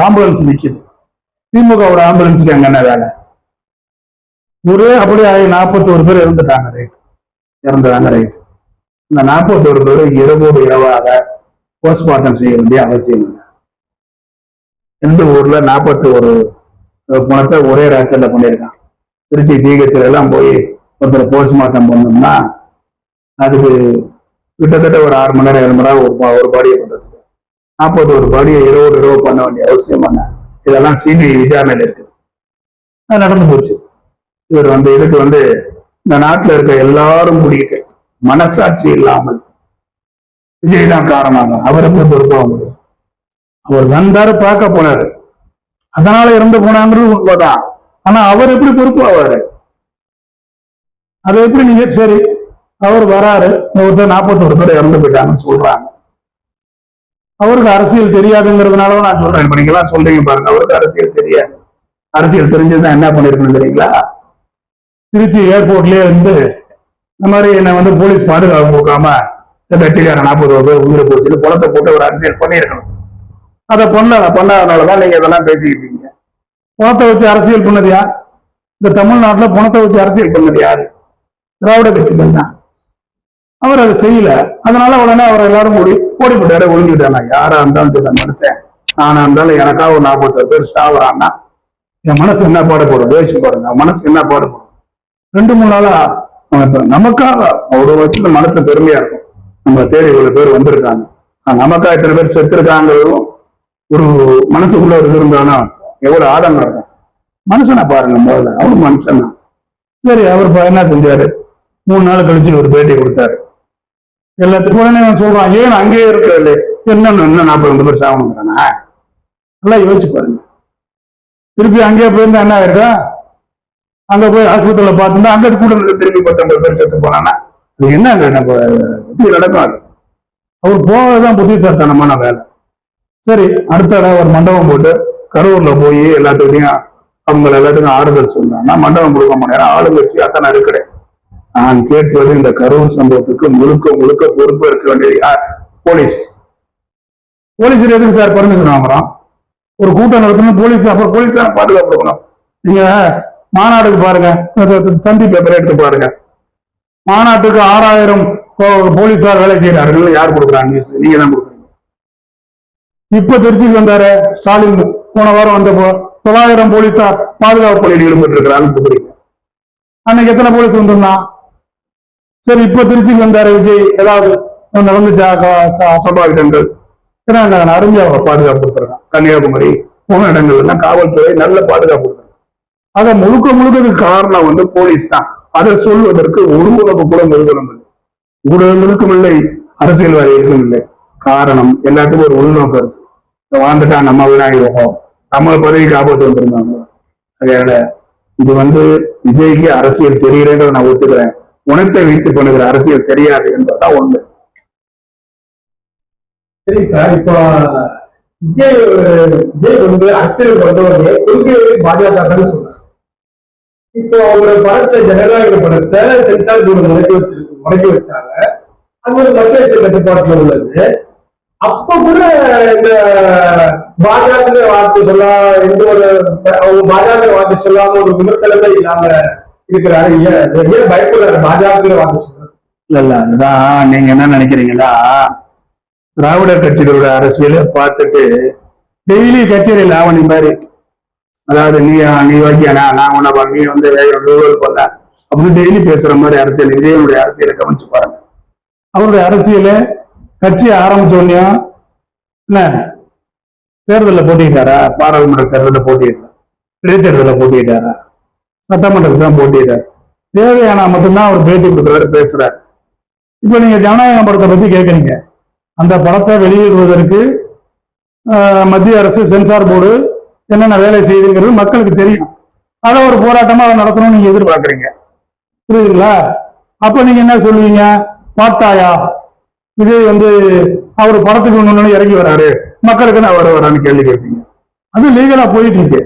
ஆம்புலன்ஸ் நிக்குது. திமுகவோட ஆம்புலன்ஸுக்கு அங்க என்ன வேலை? ஒரே அப்படியே 41 பேர் இறந்துட்டாங்க. இறந்ததாங்க ரைட். இந்த 41 பேரும் இரவோடு இரவாக போஸ்ட்மார்ட்டம் செய்ய வேண்டிய அவசியம் இல்லை. எந்த ஊர்ல 41 பணத்தை ஒரே ராத்திரில பண்ணியிருக்கான். திருச்சி ஜிஹெச்ல எல்லாம் போய் ஒருத்தர் போஸ்ட்மார்ட்டம் பண்ணோம்னா அதுக்கு கிட்டத்தட்ட ஒரு 6 மணி நேரம் 7 மணி நேரம் ஒரு பாடியை பண்றதுக்கு 41 பாடியை இரவு பண்ண வேண்டிய அவசியம் என்ன? இதெல்லாம் சிபிஐ விசாரணையில இருக்குது. அது நடந்து போச்சு. இவர் இதுக்கு இந்த நாட்டுல இருக்க எல்லாரும் கூடிக்கிட்டு மனசாட்சி இல்லாமல் விஜய் தான் காரணமாக அவர் எப்படி பொறுப்பாக முடியும்? அவர் வந்தாரு, பார்க்க போனாரு, அதனால இறந்து போனாங்கிறது உண்மைதான். ஆனா அவர் எப்படி பொறுப்பாவாரு? அதை எப்படி நீங்க சரி அவர் வராரு, ஒருத்தர் 41 பேர் இறந்து போயிட்டாங்கன்னு சொல்றாங்க. அவருக்கு அரசியல் தெரியாதுங்கிறதுனால நான் சொல்றேன். இப்ப நீங்க எல்லாம் சொல்றீங்க பாருங்க, அவருக்கு அரசியல் தெரியாது. அரசியல் தெரிஞ்சதுதான் என்ன பண்ணிருக்கணும் தெரியுங்களா? திருச்சி ஏர்போர்ட்லயே இந்த மாதிரி என்ன போலீஸ் பாதுகாப்பு கொடுக்காம இந்த கட்சிக்காரன் 40 பேர் உயிரை போச்சுன்னு பணத்தை போட்டு ஒரு அரசியல் பண்ணியிருக்கணும். அதை பண்ணாதனாலதான் நீங்க இதெல்லாம் பேசிக்கிட்டு இருக்கீங்க. பணத்தை வச்சு அரசியல் பண்ணது யார்? இந்த தமிழ்நாட்டுல பணத்தை வச்சு அரசியல் பண்ணது யாரு? திராவிட கட்சிகள் தான். அவர் அதை செய்யல. அதனால உடனே அவர் எல்லாரும் ஓடிப்பட்டாரு, ஒழுங்கிட்டாங்க. யாரா இருந்தாலும் சொல்ல மனுஷன், நானா இருந்தாலும் எனக்காக ஒரு 41 பேர் சாவுறான்னா என் மனசு என்ன பாடுபடும்? யோசிச்சு பாருங்க, மனசு என்ன பாடுபடும்? 2-3 நாளா நமக்காக ஒரு வருஷத்துல மனசு பெருமையா இருக்கும். நம்ம தேடி இவ்வளவு பேர் வந்திருக்காங்க, நமக்கா இத்தனை பேர் செத்துருக்காங்கிறதும் ஒரு மனசுக்குள்ள ஒரு இது இருந்தாலும் எவ்வளவு ஆதங்கம் இருக்கும். மனுஷனை பாருங்க, முதல்ல அவரு மனுஷன் தான். சரி, அவர் என்ன செஞ்சாரு? 3 நாள் கழிச்சு ஒரு பேட்டி கொடுத்தாரு. எல்லாத்துக்கும் உடனே சொல்றான், ஏன் அங்கேயே இருக்கல, இன்னும் 40 பேர் சாகணுங்கிறானா? நல்லா யோசிச்சு பாருங்க. திருப்பி அங்கேயே போயிருந்தா என்ன ஆயிருக்கா? அங்க போய் ஆஸ்பத்திரியில பார்த்துருந்தா அங்க கூட திருப்பி 19 பேர் செத்து போனானா அது என்னங்க? நம்ம எப்படி நடக்கும்? அது அவர் போகதான் புத்திசாலித்தனமான வேலை. சரி, அடுத்த இடம் ஒரு மண்டபம் போட்டு கரூர்ல போய் எல்லாத்துக்கிட்டையும் அவங்க எல்லாத்துக்கும் ஆறுதல் சொன்னாங்கன்னா மண்டபம் கொடுக்க முடியாது. ஆளுங்கட்சி அத்தனை இருக்கிற நான் கேட்பது, இந்த கரூர் சம்பவத்துக்கு முழுக்க பொறுப்பு இருக்க வேண்டியது யார்? போலீஸ். போலீஸ் எதுக்கு சார் பர்மிஷன் வாங்குறோம்? ஒரு கூட்டம் நடத்தணும், போலீஸ் அப்புறம் போலீஸ் தான் பாதுகாப்பு கொடுக்கணும். நீங்க மாநாடுக்கு பாருங்க, தந்தி பேப்பர் எடுத்து பாருங்க. மாநாட்டுக்கு 6000 போலீஸார் வேலை செய்யறார்கள். யார் கொடுக்குறாங்க? நியூஸ் நீங்க தான் கொடுக்குறீங்க. இப்ப திருச்சிக்கு வந்தாரு ஸ்டாலின், போன வாரம் வந்தப்போ 900 போலீஸார் பாதுகாப்பு பணியில் ஈடுபட்டு இருக்கிறாங்க கொடுக்குறீங்க. அன்னைக்கு எத்தனை போலீஸ் வந்திருந்தான்? சரி, இப்ப திருச்சிக்கு வந்தாரு விஜய், ஏதாவது நடந்துச்சா அசம்பாவிதங்கள்? அருமையா பாதுகாப்பு கொடுத்துருக்கான். கன்னியாகுமரி போன இடங்கள் எல்லாம் காவல்துறை நல்ல பாதுகாப்பு கொடுத்துருக்காங்க. அத முழுக்க காரணம் போலீஸ் தான். அதை சொல்வதற்கு ஒரு உலக கூட முதுகலம் இல்லை, ஊடகங்களுக்கும் இல்லை, அரசியல்வாதிகளுக்கும் இல்லை. காரணம் எல்லாத்துக்கும் ஒரு உள்நோக்கம் இருக்கு. வாழ்ந்துட்டா நம்ம விநாயகர் நம்ம பதவிக்கு ஆபத்து வந்திருந்தாங்க. அதனால இது விஜய்க்கு அரசியல் தெரியலன்றதை நான் ஒத்துக்கிறேன். உணத்தை வைத்து பண்ணுகிற அரசியல் தெரியாது என்பதுதான் ஒண்ணு. சரி சார், இப்போ விஜய் அரசியல் வந்தவங்க கொள்கை பாஜக சொல்றாங்க. இப்போ அவங்க படத்தை, ஜனநாயக படத்தை சென்சார் போர்டு முடக்கி வச்சாங்க. அது ஒரு மத்திய அரசு கட்டுப்பாட்டுல உள்ளது. அப்ப கூட இந்த பாஜக வார்த்தை எந்த ஒரு அவங்க பாஜக வார்த்தை சொல்லாம ஒரு விமர்சனமே இல்லாம இருக்கிறாரு. ஏன் பயப்படுறாரு பாஜக வார்த்தை சொல்றாரு? இல்ல, அதுதான் நீங்க என்ன நினைக்கிறீங்களா? திராவிட கட்சிகளோட அரசியலை பார்த்துட்டு டெய்லி கட்சியில லாவணி மாதிரி, அதாவது நீ வைக்கியானா, நான் உன்ன நீ பண்ண அப்படின்னு டெய்லி பேசுற மாதிரி அரசியல். விஜயனுடைய அரசியலை கவனிச்சு பாருங்க. அவருடைய அரசியல கட்சி ஆரம்பிச்சோடனே என்ன தேர்தலில் போட்டிட்டாரா? பாராளுமன்ற தேர்தலில் போட்டிட்டாரா? இடைத்தேர்தலில் போட்டிட்டாரா? சட்டமன்றத்துக்கு தான் போட்டிட்டாரு. தேவையானா மட்டும்தான் அவர் பேட்டி கொடுக்குறாரு, பேசுறாரு. இப்ப நீங்க ஜனநாயகம் படத்தை பத்தி கேட்குறீங்க. அந்த படத்தை வெளியிடுவதற்கு மத்திய அரசு சென்சார் போர்டு என்னென்ன வேலை செய்யுதுங்கிறது மக்களுக்கு தெரியும். அதை ஒரு போராட்டமா அதை நடத்தணும்னு நீங்க எதிர்பார்க்கறீங்க. புரியுதுங்களா? அப்ப நீங்க என்ன சொல்லுவீங்க? பார்த்தாயா, விஜய் அவர் படத்துக்கு ஒண்ணு இறங்கி வராரு, மக்களுக்கு நான் வரான்னு கேள்வி கேட்பீங்க. அது லீகலா போயிட்டு இருக்கு,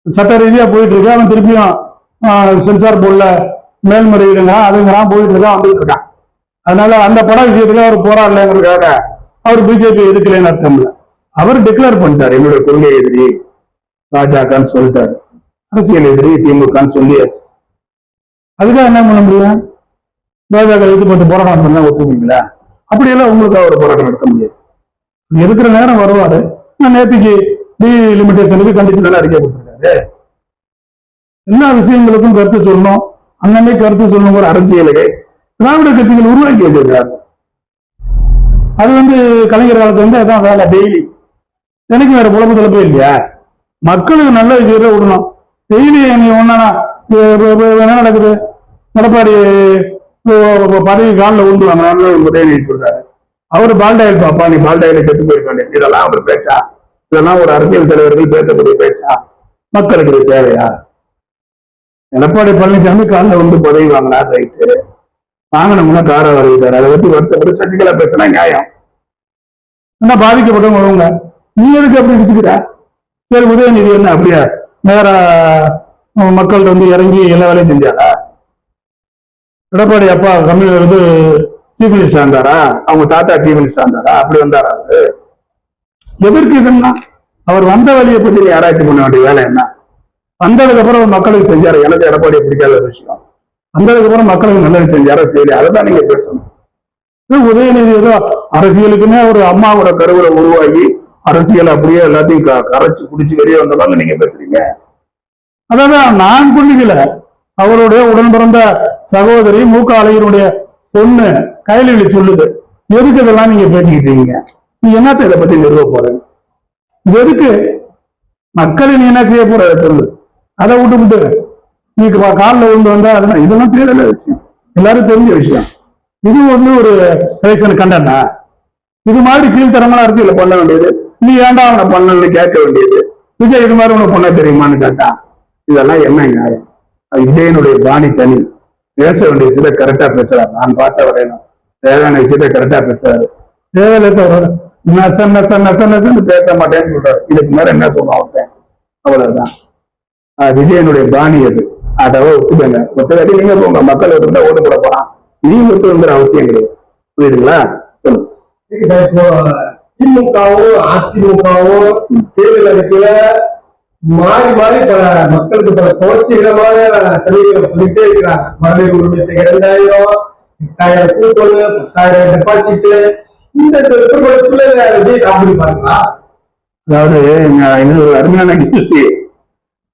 சட்ட ரீதியா போயிட்டு இருக்கு. அவன் திருப்பியும் சென்சார் போர்டுல மேல்முறையீடுங்க அதுங்கிறான் போயிட்டு இருக்கான், வந்துட்டு இருக்கான். அதனால அந்த பட விஷயத்துல அவர் போராடலைங்கிறதுக்காக அவர் பிஜேபி எதிர்க்கலைன்னு அர்த்தம் இல்லை. அவர் டிக்ளேர் பண்ணிட்டாரு, என்னுடைய கொள்கை எதிரி பாஜகன்னு சொல்லிட்டாரு, அரசியல் எதிரி திமுகன்னு சொல்லியாச்சு. அதுக்காக என்ன பண்ண முடியும்? பாஜக எதிர்த்து போராட்டம் தான் ஒத்துக்குவீங்களா? அப்படியெல்லாம் உங்களுக்கு அவர் போராட்டம் நடத்த முடியாது. எதுக்குற நேரம் வருவாரு. நான் நேற்றுக்கு லிமிடேஷனுக்கு கண்டிச்சு தானே அறிக்கை கொடுத்துருக்காரு. எல்லா விஷயங்களுக்கும் கருத்து சொல்லணும், அன்னன்னைக்கு கருத்து சொல்லணும். ஒரு அரசியலை திராவிட கட்சிகள் உருவாக்கி வச்சிருக்காங்க. அது கலைஞர் காலத்துல அதான் வேலை, டெய்லி எனக்கு வேற புலம்புதல போய் இல்லையா? மக்களுக்கு நல்ல விஷயத்தை விடணும். டெய்லி நீ ஒன்னா என்ன நடக்குது? எடப்பாடி பதவி காலில் விழுந்து வாங்கினான்னு உதயநிதி சொல்றாரு. அவரு பால்டாயில் பாப்பா, நீ பால்டாயில செத்து போயிருக்க. இதெல்லாம் அவர் பேச்சா? இதெல்லாம் ஒரு அரசியல் தலைவர்கள் பேசக்கூடிய பேச்சா? மக்களுக்கு இது தேவையா? எடப்பாடி பழனிசாமி காலில் பதவி வாங்கினார், ரைட்டு, வாங்கினோம்னா காரை வரவிட்டாரு. அதை பத்தி வருத்தப்பட்டு சசிகலா பேசினா நியாயம். என்ன பாதிக்கப்பட்டவங்க நீ எதுக்கு அப்படி வச்சுக்கிற? சரி, உதயநிதி என்ன அப்படியா வேற மக்கள்கிட்ட இறங்கி எல்லா வேலையும் செஞ்சாரா? எடப்பாடி அப்பா சீஃப் மினிஸ்டர் இருந்தாரா? அவங்க தாத்தா சீஃப் மினிஸ்டர் இருந்தாரா? அப்படி வந்தாரா? அவரு எதற்கு இதென்னா? அவர் வந்த வழியை பத்தி ஆராய்ச்சி பண்ண வேண்டிய வேலை என்ன? வந்ததுக்கு அப்புறம் மக்களுக்கு செஞ்சாரு. எனக்கு எடப்பாடியை பிடிக்காத ஒரு விஷயம். வந்ததுக்கு அப்புறம் மக்களுக்கு நல்லது செஞ்சாரா? சரி, அதை தான் நீங்க பேசணும். உதயநிதி ஏதோ அரசியலுக்குன்னே ஒரு அம்மாவோட கருவில உருவாகி அரசியல் அப்படியே எல்லாத்தையும் கரைச்சு குடிச்சு வெளியே வந்ததால நீங்க பேசுறீங்க. அதான் நான் புரிஞ்சுக்கல. அவருடைய உடன் பிறந்த சகோதரி மூக்க அழகினுடைய பொண்ணு கைலிவழி சொல்லுது. எதுக்கு இதெல்லாம் நீங்க பேசிக்கிட்டீங்க? நீ என்னத்த இதை பத்தி நிறுவ போறீங்க? இது எதுக்கு? மக்களை நீ என்ன செய்ய போற? சொல்லு. அதை விட்டு நீ காலில் விழுந்து வந்தா அதெல்லாம் இதெல்லாம் தேவையில்ல விஷயம், எல்லாரும் தெரிஞ்ச விஷயம். இது ஒரு எலெக்ஷன் கண்டா? இது மாதிரி கீழ்த்தரமான அரசியல பண்ண வேண்டியது நீ ஏன்டா அவனை பண்ணு கேட்க வேண்டியது. விஜய் இது மாதிரி உனக்கு பண்ண தெரியுமான்னு கேட்டா இதெல்லாம் என்ன நியாயம்? விஜயனுடைய பாணி தனி. பேச வேண்டிய விஷயத்த கரெக்டா பேசுறாரு. நான் பார்த்த வரையணும் தேவையான விஷயத்த கரெக்டா பேசுறாரு. தேவையில்ல நெசன்னு பேச மாட்டேன்னு சொல்றாரு. இதுக்கு மேல என்ன சொல்லுவான்? அவ்வளவுதான் விஜயனுடைய பாணி. அது அதை ஒத்துக்கங்க. ஒத்துக்காட்டி நீங்க போங்க, மக்கள் ஒத்துக்கிட்டா ஓட்டு போட போறான். நீங்க ஒத்துக்கிற அவசியம் கிடையாது. புரியுதுங்களா? சொல்லுங்க. இப்போ திமுகவும் அதிமுகவும் தேர்தல் அறிக்கையில மாறி மாறி பல மக்களுக்கு பல கவர்ச்சிகரமான சலுகைகளை சொல்லிட்டே இருக்கிறாங்க. மகளிர் உரிமையத்தை 2000 கூட்டணு, 10,000 டெபாசிட், இந்த சூழல விஜய் காப்பி பாருங்களா? அதாவது இது ஒரு அருமையான கேள்வி.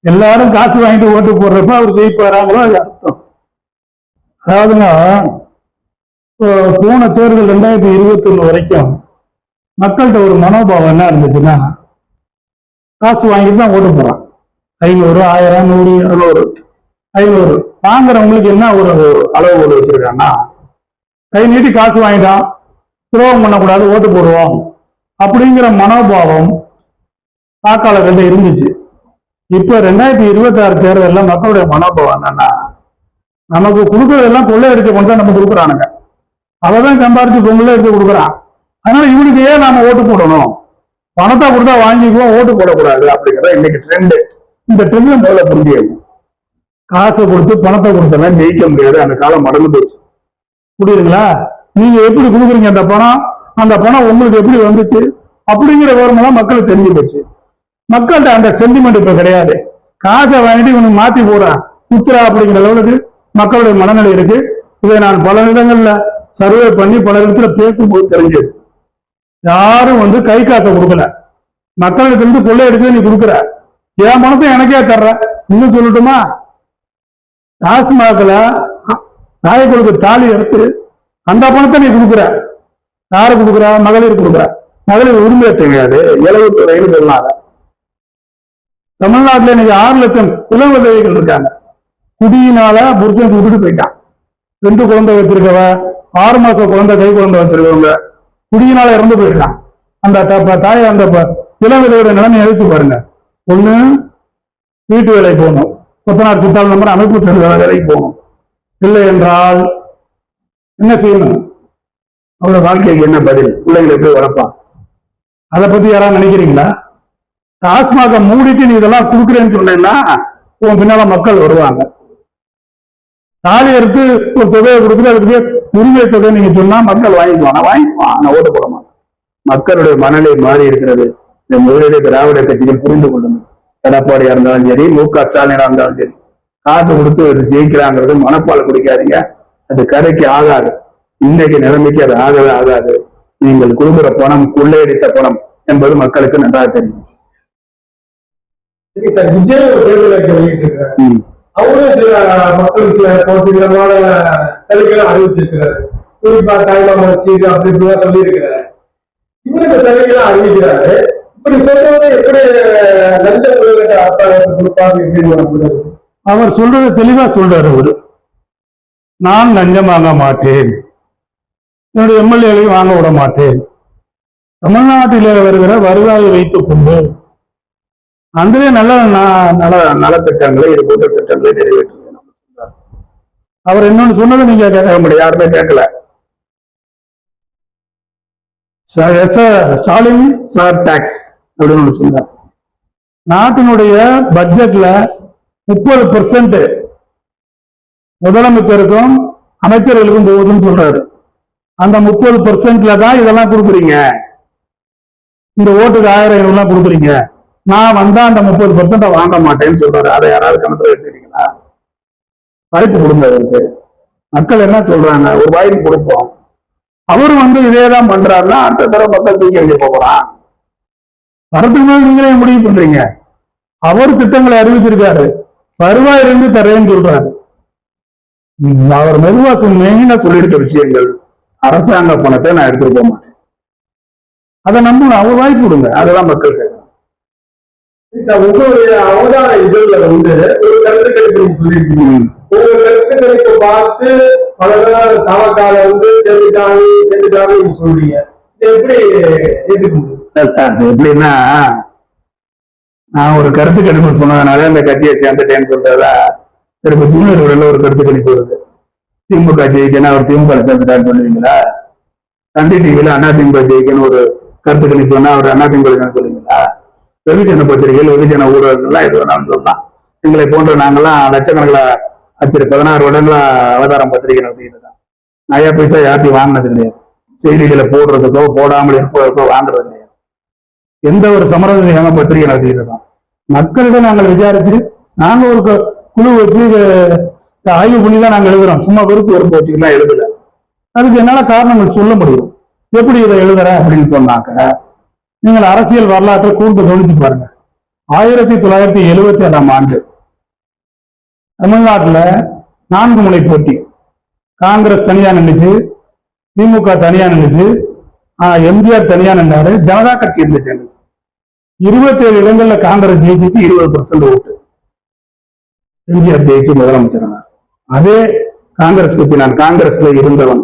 எல்லாரும் காசு வாங்கிட்டு ஓட்டு போடுறப்ப அவர் ஜெயிப்பாராங்களோ அது அர்த்தம். அதாவதுங்க, போன தேர்தல் 2021 வரைக்கும் மக்கள்கிட்ட ஒரு மனோபாவம் என்ன இருந்துச்சுன்னா, காசு வாங்கிட்டு தான் ஓட்டு போறான். 500, 1000, 100, 200, 500 வாங்குறவங்களுக்கு என்ன ஒரு அளவுகோல் வச்சிருக்காங்கன்னா, கை நீட்டி காசு வாங்கிட்டான், துரோகம் பண்ணக்கூடாது, ஓட்டு போடுவோம் அப்படிங்கிற மனோபாவம் வாக்காளர்கள்ட்ட இருந்துச்சு. இப்ப 2026 தேர்தலில் மக்களுடைய மனோபாவம் என்னன்னா, நமக்கு கொடுக்கறதெல்லாம் கொள்ளையடிச்ச கொண்டு தான் நம்ம கொடுக்குறானுங்க. அவதான் சம்பாரிச்சு கொள்ளையடிச்சு கொடுக்குறான். அதனால இவனுக்கு ஏன் நாம ஓட்டு போடணும்? பணத்தை கொடுத்தா வாங்கிக்குவோம், ஓட்டு போடக்கூடாது அப்படிங்கிறத இன்னைக்கு ட்ரெண்டு. இந்த ட்ரெண்ட்ல முதல்ல புரிஞ்சுக்கணும். காசை கொடுத்து பணத்தை கொடுத்தெல்லாம் ஜெயிக்க முடியாது. அந்த காலம் மறந்து போச்சு. புரியுதுங்களா? நீங்க எப்படி கொடுக்குறீங்க அந்த பணம் உங்களுக்கு எப்படி வந்துச்சு அப்படிங்கிற விவரமெல்லாம் மக்களுக்கு தெரிஞ்சு போச்சு. மக்கள்கிட்ட அந்த சென்டிமெண்ட் இப்ப கிடையாது. காசை வாங்கிட்டு இவனுக்கு மாத்தி போறான் குத்துரா அப்படிங்கிற அளவுக்கு மக்களுடைய மனநிலை இருக்கு. இதை நான் பல இடங்கள்ல சர்வே பண்ணி பல இடத்துல பேசும்போது தெரிஞ்சது. யாரும் கை காசை கொடுக்கல. மக்களிடத்திலிருந்து கொள்ளையடிச்சு நீ கொடுக்குற, என் பணத்தை எனக்கே தர்ற. இன்னும் சொல்லட்டுமா, டாஸ்மாக்ல தாயை கொடுக்க தாலி எடுத்து அந்த பணத்தை நீ கொடுக்குற. யாரு கொடுக்குற? மகளிர் கொடுக்குற. மகளிர் உரிமையை தெரியாது, இலவுத்துறைன்னு சொன்னாங்க. தமிழ்நாட்டில் இன்னைக்கு 6 லட்சம் இளம் விதவைகள் இருக்காங்க. குடியினால புருஷன் கூப்பிட்டு போயிட்டான். 2 குழந்தை வச்சிருக்கவ, 6 மாசம் குழந்தை, கை குழந்தை வச்சிருக்கவங்க குடியினால இறந்து போயிருக்கான். அந்த தாயை அந்த இளம் விதவையோட நிலைமை எழுச்சு பாருங்க. ஒண்ணு வீட்டு வேலை போகணும், கொத்தனார் சித்தாள் நம்பர் அமைப்பு சேர்ந்த வேலைக்கு போகணும். இல்லை என்றால் என்ன செய்யணும்? அவளோட வாழ்க்கைக்கு என்ன பதில்? பிள்ளைங்களை எப்படி வளர்ப்பான்? அதை பத்தி யாராவது நினைக்கிறீங்களா? டாஸ்மாக மூடிட்டு நீ இதெல்லாம் கொடுக்குறேன்னு சொன்னேன்னா உன் பின்னால மக்கள் வருவாங்க. தாலி எடுத்து ஒரு தொகையை கொடுத்துட்டு அதுக்கு உரிமை தொகை நீங்க சொன்னா மக்கள் வாங்கிக்குவாங்க. நான் ஓட்டு போட மாட்டேன். மக்களுடைய மனநிலை மாறி இருக்கிறது. இந்த முதலீடு திராவிட கட்சிகள் புரிந்து கொள்ளணும். எடப்பாடியா இருந்தாலும் சரி, மு.க. ஸ்டாலினா இருந்தாலும் சரி, காசு கொடுத்து ஜெயிக்கிறாங்கிறது மனப்பால் குடிக்காதீங்க. அது கதைக்கு ஆகாது. இன்னைக்கு நிலைமைக்கு அது ஆகவே ஆகாது. நீங்கள் கொடுக்குற பணம் கொள்ளையடித்த பணம் என்பது மக்களுக்கு நன்றாக தெரியும். விஜய் ஒரு தேர்தல் அறிக்கை வெளியிட்டிருக்கிறார். அவரும் சில மக்களுக்கு சில விதமான சலுகைகளை அறிவிச்சிருக்கிறாரு. குறிப்பா தாய்மாமன் சீது அப்படி இப்படிதான் சொல்லி இருக்கிறாரு. இவரு இந்த சலுகைகளை அறிவிக்கிறாரு. இப்படி சொல்றது எப்படி லஞ்ச முதலீட்டு அரசாங்கத்தை கொடுப்பாங்க? அவர் சொல்றது தெளிவா சொல்றாரு. அவரு நான் லஞ்சம் வாங்க மாட்டேன், என்னுடைய எம்எல்ஏவையும் வாங்க விட மாட்டேன், தமிழ்நாட்டிலே வருகிற வருவாயை வைத்துக் கொண்டு அந்த நல்ல நலத்திட்டங்களை இது போன்ற திட்டங்களை நிறைவேற்றுவேன். அவர் இன்னொன்னு சொன்னதை நீங்க கேட்க முடியாது, யாருமே கேட்கல. ஸ்டாலின் சார் டாக்ஸ் அப்படின்னு சொன்னார். நாட்டினுடைய பட்ஜெட்ல 30% முதலமைச்சருக்கும் அமைச்சர்களுக்கும் போகுதுன்னு சொல்றாரு. அந்த 30%ல தான் இதெல்லாம் கொடுக்குறீங்க. இந்த ஓட்டுக்கு 1000-500 கொடுக்குறீங்க. நான் வந்தா அந்த 30% வாங்க மாட்டேன்னு சொல்றாரு. அதை யாராவது கணத்துல எடுத்துக்கிட்டீங்களா? வாய்ப்பு கொடுங்க அவருக்கு. மக்கள் என்ன சொல்றாங்க? ஒரு வாய்ப்பு கொடுப்போம். அவரு இதேதான் பண்றாருன்னா அடுத்த தடவை மக்கள் தூக்கி எறிஞ்சு போறான். வரதுக்கு மேல நீங்களே முடிவு பண்றீங்க. அவர் திட்டங்களை அறிவிச்சிருக்காரு. வருவாயிலிருந்து தரேன்னு சொல்றாரு. அவர் மெதுவா மெயினா சொல்லியிருக்க விஷயங்கள், அரசாங்க பணத்தை நான் எடுத்துட்டு போக மாட்டேன். அதை நம்பணும். அவர் வாய்ப்பு கொடுங்க. அதெல்லாம் மக்கள் கேட்கலாம். உங்களுடைய அவதார இதழ்ல ஒரு கருத்து கணிப்பு நீங்க சொல்லியிருக்கீங்க. உங்க கருத்து கணிப்பை பார்த்து பல தவக்கால செஞ்சுட்டாங்க நீங்க சொல்றீங்க. எப்படி ஏற்றுக்க முடியும்? அது எப்படின்னா, நான் ஒரு கருத்து கணிப்பு சொன்னதுனால இந்த கட்சியை சேர்ந்துட்டேன்னு சொல்றதா திரும்ப ஜூனியர் ஒரு கருத்து கணிப்பு வருது. திமுக ஜெயிக்கணும், அவர் திமுக சேர்ந்துட்டான்னு சொல்லுவீங்களா? தந்தி டிவியில அண்ணா திமுக ஜெயிக்கணும் ஒரு கருத்து கணிப்புன்னா அவர் அண்ணா திமுக சொல்லுவீங்களா? வெகுஜன பத்திரிகைகள், வெகுஜன ஊடகங்கள்லாம் எது வேணாலும் சொல்லலாம். எங்களை போன்ற நாங்கெல்லாம் லட்சக்கணக்கில் 16 வருடங்களா அவதாரம் பத்திரிகை நடத்திக்கிட்டு இருக்கோம். நயா பைசா யார்ட்டையும் வாங்கினது கிடையாது. செய்திகளை போடுறதுக்கோ போடாமல் இருப்பதற்கோ வாங்குறது கிடையாது. எந்த ஒரு சமரச பத்திரிகை நடத்திக்கிட்டு இருக்கோம். மக்களிடம் நாங்கள் விசாரிச்சு நாங்க ஒரு குழு வச்சு ஆய்வு பண்ணி தான் நாங்க எழுதுறோம். சும்மா வெறுப்பு வச்சுக்கலாம் எழுதல. அதுக்கு என்னால காரணங்கள் சொல்ல முடியும். எப்படி இதை எழுதுறேன் அப்படின்னு சொன்னாக்க, நீங்கள் அரசியல் வரலாற்றை கூர்ந்து கவனிச்சு பாருங்க. 1977ஆம் ஆண்டு தமிழ்நாட்டுல 4 முனை போட்டி. காங்கிரஸ் தனியா நின்றுச்சு, திமுக தனியா நின்றுச்சு, எம்ஜிஆர் தனியா நின்றாரு, ஜனதா கட்சி இருந்துச்சு. 27 இடங்கள்ல காங்கிரஸ் ஜெயிச்சிச்சு, 20% ஓட்டு. எம்ஜிஆர் ஜெயிச்சு முதலமைச்சர். அதே காங்கிரஸ் கட்சி, நான் காங்கிரஸ்ல இருந்தவன்,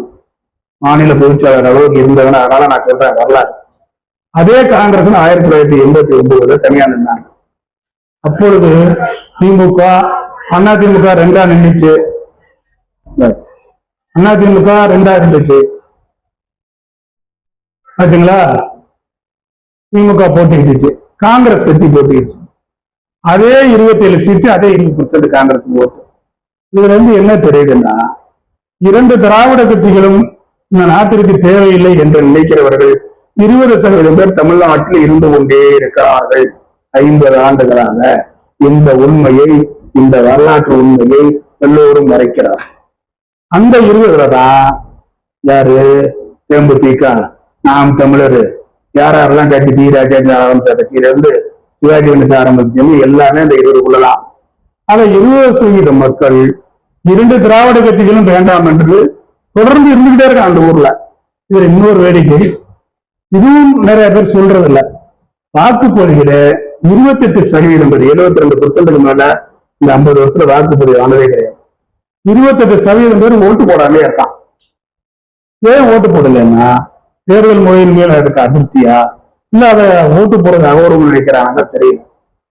மாநில பொதுச்செயலாளர் அளவுக்கு இருந்தவன், அதனால நான் சொல்றேன் வரலாறு. அதே காங்கிரஸ் 1989 தனியா நின்றாங்க. அப்பொழுது திமுக அதிமுக 2ஆ நின்றுச்சு. அதிமுக 2ஆ இருந்துச்சு ஆச்சுங்களா? திமுக போட்டிடுச்சு, காங்கிரஸ் கட்சி போட்டிடுச்சு. அதே 27 சீட்டு, அதே 20% காங்கிரஸ் ஓட்டு. இதுல என்ன தெரியுதுன்னா, 2 திராவிட கட்சிகளும் இந்த நாட்டிற்கு தேவையில்லை என்று நினைக்கிறவர்கள் 20% பேர் தமிழ்நாட்டில் இருந்து கொண்டே இருக்கிறார்கள். 50 ஆண்டுகளாக இந்த உண்மையை, இந்த வரலாற்று உண்மையை எல்லோரும் மறைக்கிறார். அந்த 20 தான் யாரு? தேமுதிக, நாம் தமிழர், யாரெல்லாம் கட்சி, டி ராஜேந்திர ஆரம்பிச்ச கட்சியில இருந்து சிவாஜி கணேசன் ஆரம்பிச்சு எல்லாமே இந்த 20க்குள்ளதான். ஆக 20% மக்கள் 2 திராவிட கட்சிகளும் வேண்டாம் என்று தொடர்ந்து இருந்துகிட்டே இருக்காங்க அந்த ஊர்ல. இதுல இன்னொரு வேடிக்கை, இதுவும் நிறைய பேர் சொல்றது இல்ல. வாக்குப்பதிவில 28% பேர், 72% மேல இந்த 50 வருஷத்துல வாக்குப்பதிவு ஆனதே கிடையாது. 28% பேர் ஓட்டு போடாமே இருக்கான். ஏன் ஓட்டு போடலன்னா, தேர்தல் முறையின் மேல இருக்க அதிருப்தியா, இல்ல அதை ஓட்டு போறது அகௌரவம் நினைக்கிறாங்க தெரியல.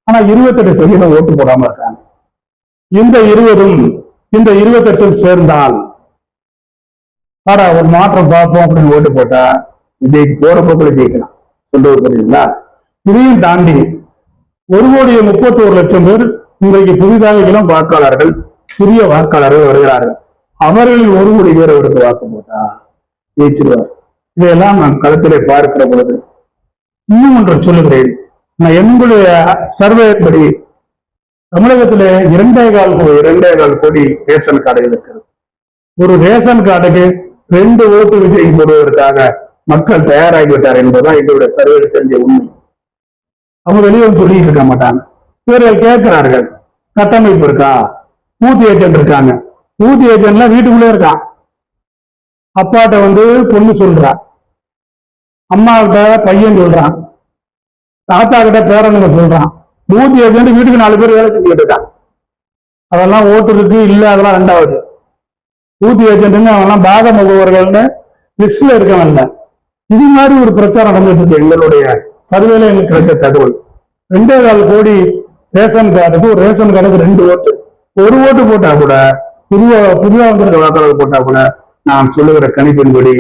ஆனா 28% ஓட்டு போடாம இருக்காங்க. இந்த 20ம் இந்த 28ம் சேர்ந்தால் ஒரு மாற்றம் பார்ப்போம் அப்படின்னு ஓட்டு போட்டா விஜய் போற போக்குல ஜெயிக்கலாம். சொல்றது புரியுதுங்களா? இதையும் தாண்டி 1,31,00,000 பேர் இன்றைக்கு புதிதாக இளம் வாக்காளர்கள், புதிய வாக்காளர்கள் வருகிறார்கள். அவர்களில் 1 கோடி பேர் அவருக்கு வாக்கு போட்டா ஜெயிச்சிருவார். இதையெல்லாம் நான் களத்திலே பார்க்கிற பொழுது இன்னும் ஒன்று சொல்லுகிறேன். நான் என்னுடைய சர்வே படி தமிழகத்திலே 2,4 கோடி ரேஷன் கார்டுகள் இருக்கிறது. ஒரு ரேஷன் கார்டுக்கு 2 ஓட்டு விஜய் போடுவதற்காக மக்கள் தயாராகிவிட்டார் என்பதுதான் எங்களுடைய சர்வே தெரிஞ்ச உண்மை. அவங்க வெளியே சொல்லிட்டு இருக்க மாட்டாங்க. இவர்கள் கேட்கிறார்கள், கட்டமைப்பு இருக்கா, பூத் ஏஜென்ட் இருக்காங்க. பூத் ஏஜென்ட்லாம் வீட்டுக்குள்ளே இருக்கான். அப்பாட்ட பொண்ணு சொல்றான், அம்மா கிட்ட பையன் சொல்றான், தாத்தா கிட்ட பேரனுங்க சொல்றான். பூத் ஏஜென்ட் வீட்டுக்கு 4 பேர் வேலை செஞ்சுட்டு இருக்கான். அதெல்லாம் ஓட்டு இருக்கு இல்ல, அதெல்லாம் 2வது. பூத் ஏஜென்ட்னு அவெல்லாம் பாக முகவர்கள்னு லிஸ்ட்ல இருக்கவன்ல. இது மாதிரி ஒரு பிரச்சாரம் நடந்துட்டு இருக்கு. எங்களுடைய சர்வேல எங்களுக்கு கிடைச்ச தகவல் 2,4 கோடி ரேஷன் கார்டுக்கு, ஒரு ரேஷன் கார்டுக்கு 2 ஓட்டு. 1 ஓட்டு போட்டா கூட, புதுவா வந்திருக்க வாக்காளர் போட்டா கூட, நான் சொல்லுகிற கணிப்பின்படி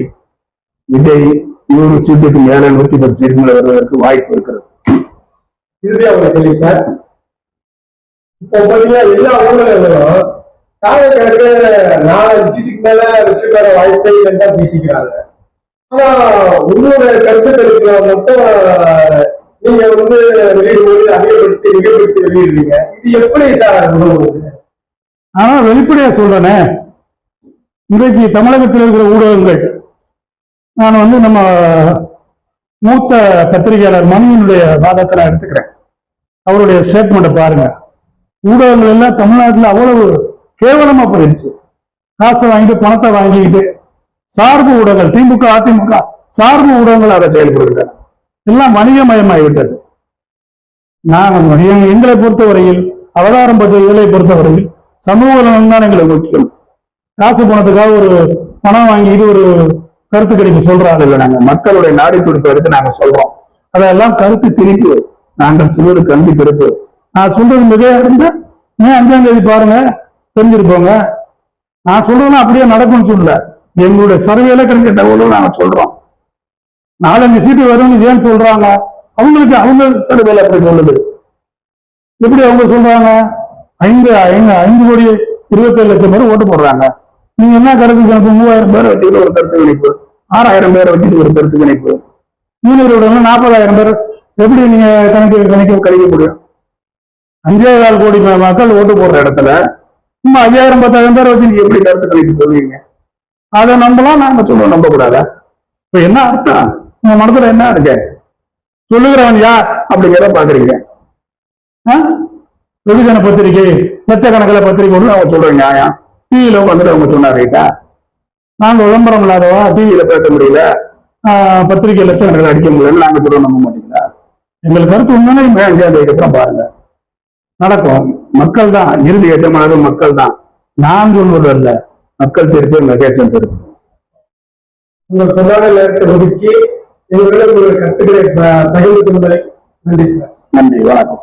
விஜய் 100 சீட்டுக்கு மேல 110 சீட்டுக்கு மேல வருவதற்கு வாய்ப்பு இருக்கிறது. இறுதியா ஒரு கேள்வி சார். இப்போ பாத்தீங்கன்னா எல்லா ஊடகங்களும் தாவேக்காவுக்கு 4 சீட்டுக்கு மேல வெற்றி பெற வாய்ப்பை இல்லைன்னு பேசிக்கிறாங்க. ஆனா உங்களோட கருத்து தெரிவிக்க மட்டும் நீங்க வெளியிடும்போது அதிகப்படுத்தி மிகப்படுத்தி வெளியிடுறீங்க. இது எப்படி சார் உதவுது? ஆனா வெளிப்படையா சொல்றேனே, இன்றைக்கு தமிழகத்தில் இருக்கிற ஊடகங்கள், நான் நம்ம மூத்த பத்திரிகையாளர் மணியினுடைய வாதத்தை நான் எடுத்துக்கிறேன். அவருடைய ஸ்டேட்மெண்ட்டை பாருங்க. ஊடகங்கள் எல்லாம் தமிழ்நாட்டில் அவ்வளவு கேவலமா போயிருச்சு. காசை வாங்கிட்டு, பணத்தை வாங்கிக்கிட்டு, சார்பு ஊடகங்கள், திமுக அதிமுக சார்பு ஊடகங்கள் அதை செயல்படுகின்றன. எல்லாம் வணிகமயமாகிவிட்டது. எங்களை பொறுத்தவரையில், அவதாரம் பத்திரிகைகளை பொறுத்தவரையில் சமூக நலன் தான் எங்களுக்கு முக்கியம். காசு பணத்துக்காக ஒரு பணம் வாங்கிட்டு ஒரு கருத்து கணிப்பு சொல்றாங்க இல்லை. நாங்க மக்களுடைய நாடி துடிப்பை எடுத்து நாங்க சொல்றோம். அதெல்லாம் கருத்து திணிப்பு. நாங்கள் சொல்வது கருத்து பிறப்பு. நான் சொல்றது மிகையா இருந்தா 5ஆம் தேதி பாருங்க, தெரிஞ்சிருப்போங்க. நான் சொல்றதுன்னா அப்படியே நடக்கும்னு சொல்லல. எங்களுடைய சர்வேல கிடைச்ச தகவலும் நாங்க சொல்றோம். 4-5 சீட்டு வரும்னு ஏன் சொல்றாங்க? அவங்களுக்கு அவங்க சர்வேல அப்படி சொல்லுது. எப்படி அவங்க சொல்றாங்க? 5 கோடி 27 லட்சம் பேர் ஓட்டு போடுறாங்க. நீங்க என்ன கருத்து கணிப்பு? 3000 பேரை வச்சுக்கிட்டு ஒரு கருத்து கணிப்பு, 6000 பேரை வச்சுட்டு ஒரு கருத்து கணிப்பு, யூனியர் 40,000 பேர் எப்படி நீங்க கணிக்க முடியும்? 5,4 கோடி மக்கள் ஓட்டு போடுற இடத்துல 5,000 10,000 பேரை வச்சு நீங்க எப்படி கருத்து கணிப்பு சொல்லுவீங்க? அதை நம்பலாம், நாங்க சொல்றோம் நம்ப கூடாதா? இப்ப என்ன அர்த்தம்? உங்க மனசுல என்ன இருக்கு? சொல்லுகிறவன் யார் அப்படிங்கிறத பாக்குறீங்க. வெகுஜன பத்திரிகை, லட்சக்கணக்கில் பத்திரிகை அவங்க சொல்றேன் நியாயம். டிவியில வந்துட்டு அவங்க சொன்னா ரைட்டா? நாங்க விளம்பரம் இல்லாதவா டிவியில பேச முடியல, பத்திரிகை லட்சக்கணக்கில் அடிக்க முடியல, நாங்க சொல்றோம் நம்ப மாட்டீங்களா? எங்களுக்கு கருத்து உண்மையான 5ஆம் தேதிக்கு அப்புறம் பாருங்க நடக்கும். மக்கள் தான் இறுதி எஜமானது, மக்கள் தான். நான் சொல்வது அல்ல, மக்கள் தீர்ப்பு, மகேசன் தீர்ப்பு. உங்கள் பொருளாதார நேரத்தை ஒதுக்கி எங்களுடைய கருத்துக்களை பகிர்ந்து கொண்டதை நன்றி சார். நன்றி, வணக்கம்.